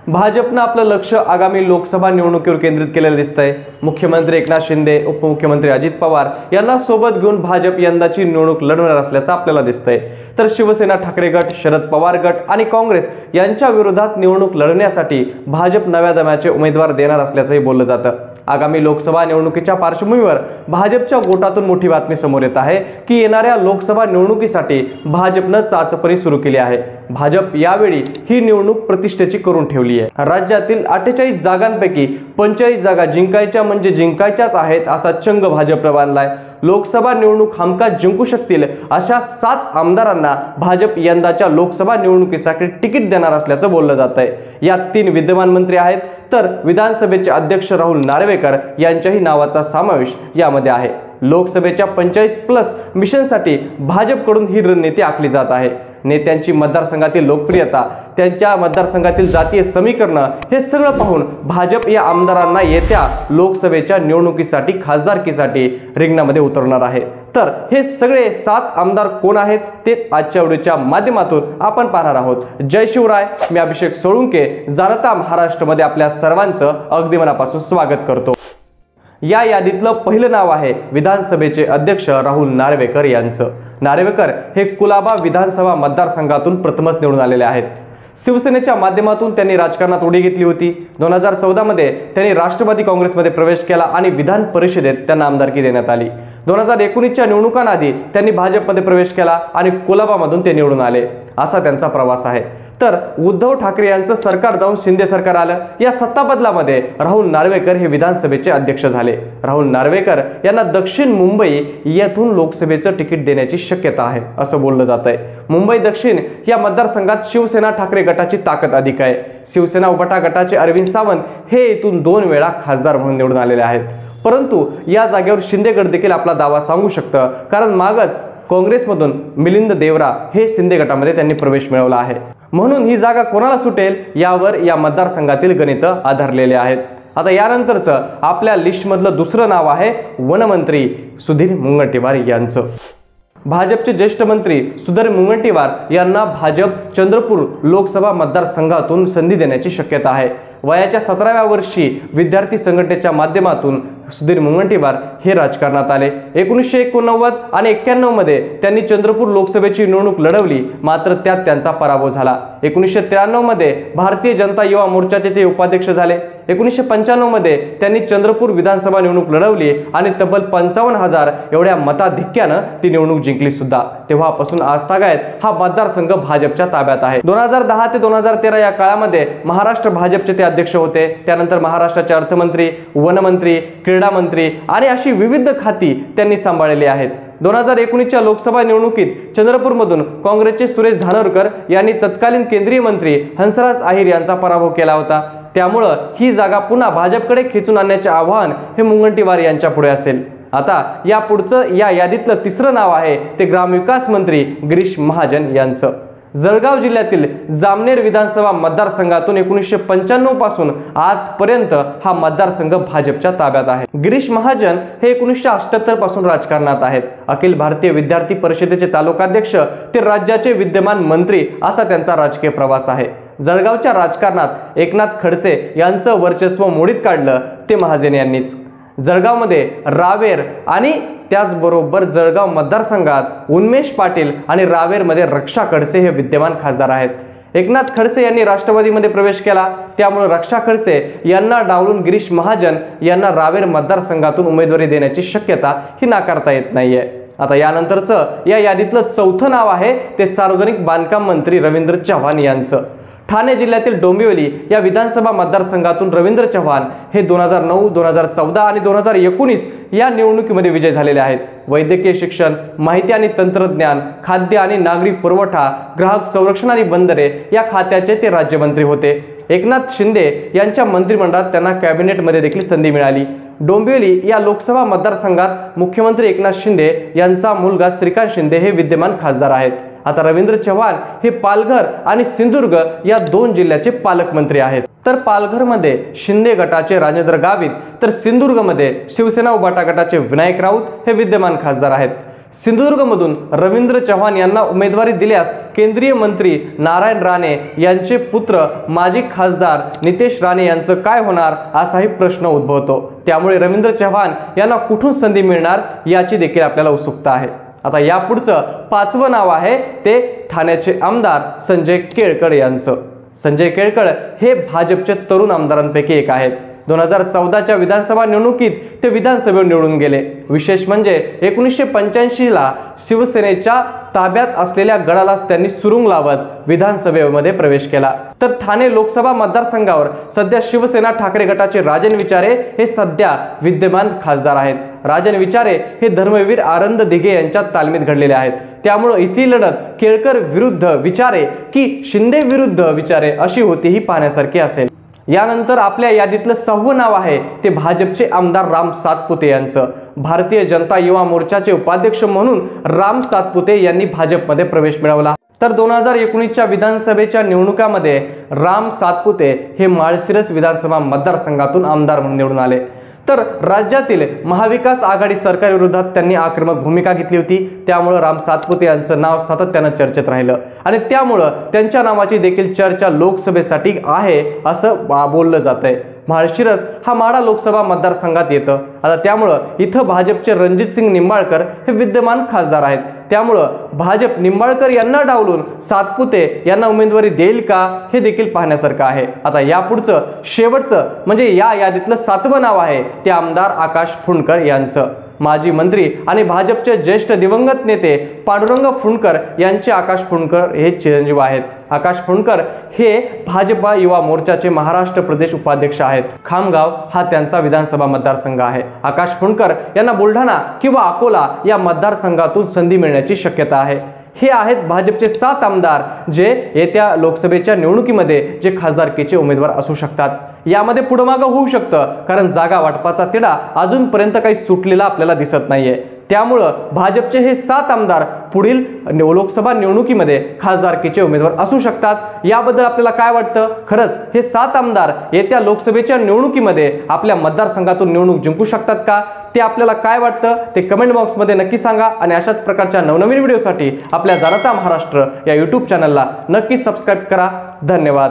भाजपनं आपलं लक्ष आगामी लोकसभा निवडणुकीवर केंद्रित केलेलं दिसतंय। मुख्यमंत्री एकनाथ शिंदे, उपमुख्यमंत्री अजित पवार यांना सोबत घेऊन भाजप यंदाची निवडणूक लढवणार असल्याचं आपल्याला दिसतंय। तर शिवसेना, ठाकरे गट, शरद पवार गट आणि काँग्रेस यांच्या विरोधात निवडणूक लढण्यासाठी भाजप नव्या दमाचे उमेदवार देणार असल्याचंही बोललं जातं। आगामी लोकसभा निवडणुकीच्या पार्श्वभूमीवर भाजपच्या गोटातून मोठी बातमी समोर येत आहे की येणाऱ्या लोकसभा निवडणुकीसाठी भाजपनं चाचपणी सुरू केली आहे। भाजप यावेळी ही निवडणूक प्रतिष्ठेची करून ठेवली आहे। राज्यातील 48 जागांपैकी 45 जागा जिंकायच्या म्हणजे जिंकायच्याच आहेत असा चंग भाजपनं बांधलाय। लोकसभा निवडणूक हमखास जिंकू शकतील अशा 7 आमदारांना भाजप यंदाच्या लोकसभा निवडणुकीसाठी तिकीट देणार असल्याचं बोललं जात आहे। यात 3 विद्यमान मंत्री आहेत, तर विधानसभेचे अध्यक्ष राहुल नार्वेकर यांच्याही नावाचा समावेश यामध्ये आहे। लोकसभेच्या 45+ मिशनसाठी भाजपकडून ही रणनीती आखली जात आहे। नेत्यांची मतदारसंघातील लोकप्रियता, त्यांच्या मतदारसंघातील जातीय समीकरणं हे सगळं पाहून भाजप या आमदारांना येत्या लोकसभेच्या निवडणुकीसाठी, खासदारकीसाठी रिंगणामध्ये उतरवणार आहे। तर हे सगळे 7 आमदार कोण आहेत तेच आजच्या व्हिडिओच्या माध्यमातून आपण पाहणार आहोत। जय शिवराय, मी अभिषेक सोळुंके जाणता महाराष्ट्रामध्ये आपल्या सर्वांचं अगदी मनापासून स्वागत करतो। या यादीतलं पहिलं नाव आहे विधानसभेचे अध्यक्ष राहुल नार्वेकर यांचं। नार्वेकर हे कुलाबा विधानसभा मतदारसंघातून प्रथमच निवडून आलेले आहेत। शिवसेनेच्या माध्यमातून त्यांनी राजकारणात उडी घेतली होती। 2014 मध्ये त्यांनी राष्ट्रवादी काँग्रेसमध्ये प्रवेश केला आणि विधान परिषदेत त्यांना आमदारकी देण्यात आली। 2019च्या निवडणुकांआधी त्यांनी भाजपमध्ये प्रवेश केला आणि कुलाबामधून ते निवडून आले। असा त्यांचा प्रवास आहे। तर उद्धव ठाकरे यांचं सरकार जाऊन शिंदे सरकार आलं। या सत्ता बदलामध्ये राहुल नार्वेकर हे विधानसभेचे अध्यक्ष झाले। राहुल नार्वेकर यांना दक्षिण मुंबई येथून लोकसभेचं तिकीट देण्याची शक्यता आहे असं बोललं जात आहे। मुंबई दक्षिण या मतदारसंघात शिवसेना ठाकरे गटाची ताकद अधिक आहे। शिवसेना उबाटा गटाचे अरविंद सावंत हे इथून 2 वेळा खासदार म्हणून निवडून आलेले आहेत। परंतु या जागेवर शिंदे गट देखील आपला दावा सांगू शकतं, कारण मागच काँग्रेसमधून मिलिंद देवरा हे शिंदे गटामध्ये त्यांनी प्रवेश मिळवला आहे। म्हणून ही जागा कोणाला सुटेल यावर या मतदारसंघातील गणित आधारलेले आहेत। आता यानंतरचं आपल्या लिस्टमधलं दुसरं नाव आहे वनमंत्री सुधीर मुनगंटीवार यांचं। भाजपचे ज्येष्ठ मंत्री सुधीर मुनगंटीवार यांना भाजप चंद्रपूर लोकसभा मतदारसंघातून संधी देण्याची शक्यता आहे। वयाच्या 17व्या वर्षी विद्यार्थी संघटनेच्या माध्यमातून सुधीर मुनगंटीवार हे राजकारणात आले। 1989 आणि 91 मध्ये त्यांनी चंद्रपूर लोकसभेची निवडणूक लढवली, मात्र त्यात त्यांचा पराभव झाला। 1993 मध्ये भारतीय जनता युवा मोर्चाचे ते उपाध्यक्ष झाले। 1995 मध्ये त्यांनी चंद्रपूर विधानसभा निवडणूक लढवली आणि तब्बल 55,000 एवढ्या मताधिक्यानं ती निवडणूक जिंकली सुद्धा। तेव्हापासून आजतागायत हा मतदारसंघ भाजपच्या ताब्यात आहे। 2010 ते 2013 या काळामध्ये महाराष्ट्र भाजपचे ते अध्यक्ष होते। त्यानंतर महाराष्ट्राचे अर्थमंत्री, वनमंत्री, क्रीडा मंत्री आणि अशी विविध खाती त्यांनी सांभाळलेली आहेत। 2019च्या लोकसभा निवडणुकीत चंद्रपूरमधून काँग्रेसचे सुरेश धानोरकर यांनी तत्कालीन केंद्रीय मंत्री हंसराज अहिर यांचा पराभव केला होता। त्यामुळे ही जागा पुन्हा भाजपकडे खेचून आणण्याचे आव्हान हे मुनगंटीवार यांच्या पुढे असेल। आता या पुढचं या यादीतलं तिसरं नाव आहे ते ग्रामविकास मंत्री गिरीश महाजन यांचं। जळगाव जिल्ह्यातील जामनेर विधानसभा मतदारसंघातून 1995 पासून आजपर्यंत हा मतदारसंघ भाजपच्या ताब्यात आहे। गिरीश महाजन हे 1978 पासून राजकारणात आहेत। अखिल भारतीय विद्यार्थी परिषदेचे तालुकाध्यक्ष ते राज्याचे विद्यमान मंत्री असा त्यांचा राजकीय प्रवास आहे। जळगावच्या राजकारणात एकनाथ खडसे यांचं वर्चस्व मोडीत काढलं ते महाजन यांनीच। जळगावमध्ये रावेर आणि त्याचबरोबर जळगाव मतदारसंघात उन्मेष पाटील आणि रावेरमध्ये रक्षा खडसे हे विद्यमान खासदार आहेत। एकनाथ खडसे यांनी राष्ट्रवादीमध्ये प्रवेश केला, त्यामुळे रक्षा खडसे यांना डावलून गिरीश महाजन यांना रावेर मतदारसंघातून उमेदवारी देण्याची शक्यता ही नाकारता येत नाहीये। आता यानंतरचं या यादीतलं चौथं नाव आहे ते सार्वजनिक बांधकाम मंत्री रवींद्र चव्हाण यांचं। ठाणे जिल्ह्यातील डोंबिवली या विधानसभा मतदारसंघातून रवींद्र चव्हाण हे 2009, 2014 आणि 2019 या निवडणुकीमध्ये विजयी झालेले आहेत। वैद्यकीय शिक्षण, माहिती आणि तंत्रज्ञान, खाद्य आणि नागरी पुरवठा, ग्राहक संरक्षण आणि बंदरे या खात्याचे ते राज्यमंत्री होते। एकनाथ शिंदे यांच्या मंत्रिमंडळात त्यांना कॅबिनेटमध्ये देखील संधी मिळाली। डोंबिवली या लोकसभा मतदारसंघात मुख्यमंत्री एकनाथ शिंदे यांचा मुलगा श्रीकांत शिंदे हे विद्यमान खासदार आहेत। आता रवींद्र चव्हाण हे पालघर आणि सिंधुदुर्ग या 2 जिल्ह्याचे पालकमंत्री आहेत। तर पालघरमध्ये शिंदे गटाचे राजेंद्र गावित, तर सिंधुदुर्गमध्ये शिवसेना उबाटा गटाचे विनायक राऊत हे विद्यमान खासदार आहेत। सिंधुदुर्गमधून रवींद्र चव्हाण यांना उमेदवारी दिल्यास केंद्रीय मंत्री नारायण राणे यांचे पुत्र माजी खासदार नितेश राणे यांचं काय होणार असाही प्रश्न उद्भवतो। त्यामुळे रवींद्र चव्हाण यांना कुठून संधी मिळणार याची देखील आपल्याला उत्सुकता आहे। आता यापुढचं 5वं नाव आहे ते ठाण्याचे आमदार संजय केळकर यांचं। संजय केळकर हे भाजपचे तरुण आमदारांपैकी एक आहेत। 2014च्या विधानसभा निवडणुकीत ते विधानसभेवर निवडून गेले। विशेष म्हणजे 1985ला शिवसेनेच्या ताब्यात असलेल्या गडाला त्यांनी सुरुंग लावत विधानसभेमध्ये प्रवेश केला। तर ठाणे लोकसभा मतदारसंघावर सध्या शिवसेना ठाकरे गटाचे राजन विचारे हे सध्या विद्यमान खासदार आहेत। राजन विचारे हे धर्मवीर आनंद दिघे यांच्या तालमीत घडलेले आहेत। त्यामुळे इथली लढत केळकर विरुद्ध विचारे की शिंदे विरुद्ध विचारे अशी होती ही पाहण्यासारखी असेल। यानंतर आपल्या यादीतलं 6वं नाव आहे ते भाजपचे आमदार राम सातपुते यांचं। भारतीय जनता युवा मोर्चाचे उपाध्यक्ष म्हणून राम सातपुते यांनी भाजपमध्ये प्रवेश मिळवला। तर 2019च्या विधानसभेच्या निवडणुकामध्ये राम सातपुते हे माळशिरस विधानसभा मतदारसंघातून आमदार म्हणून निवडून आले। तर राज्यातील महाविकास आघाडी सरकारविरोधात त्यांनी आक्रमक भूमिका घेतली होती। त्यामुळे राम सातपुते यांचं नाव सातत्यानं चर्चेत राहिलं आणि त्यामुळे त्यांच्या नावाची देखील चर्चा लोकसभेसाठी आहे असं बोललं जातंय। माळशिरस हा माढा लोकसभा मतदारसंघात येतं। आता त्यामुळे इथं भाजपचे रणजितसिंग निंबाळकर हे विद्यमान खासदार आहेत। त्यामुळे भाजप निंबाळकर यांना डावलून सातपुते यांना उमेदवारी देईल का हे देखील पाहण्यासारखं आहे। आता यापुढचं शेवटचं म्हणजे या यादीतलं 7वं नाव आहे ते आमदार आकाश फुंडकर यांचं। माजी मंत्री आणि भाजपचे ज्येष्ठ दिवंगत नेते पांडुरंग फुंडकर यांचे आकाश फुंडकर हे चिरंजीव आहेत। आकाश फुंडकर हे भाजपा युवा मोर्चाचे महाराष्ट्र प्रदेश उपाध्यक्ष आहेत। खामगाव हा त्यांचा विधानसभा मतदारसंघ आहे। आकाश फुंडकर यांना बुलढाणा किंवा अकोला या मतदारसंघातून संधी मिळण्याची शक्यता आहे। हे आहेत भाजपचे 7 आमदार जे येत्या लोकसभेच्या निवडणुकीमध्ये जे खासदारकीचे उमेदवार असू शकतात। यामध्ये पुढेमागे होऊ शकतं कारण जागा वाटपाचा तिढा अजूनपर्यंत काही सुटलेला आपल्याला दिसत नाहीये। त्यामुळे भाजपचे हे 7 आमदार पुढील लोकसभा निवडणुकीमध्ये खासदारकीचे उमेदवार असू शकतात। याबद्दल आपल्याला काय वाटतं? खरंच हे 7 आमदार येत्या लोकसभेच्या निवडणुकीमध्ये आपल्या मतदारसंघातून निवडणूक जिंकू शकतात का? ते आपल्याला काय वाटतं ते कमेंट बॉक्समध्ये नक्की सांगा आणि अशाच प्रकारच्या नवनवीन व्हिडिओसाठी आपल्या जाणता महाराष्ट्र या YouTube चॅनलला नक्की सबस्क्राइब करा। धन्यवाद।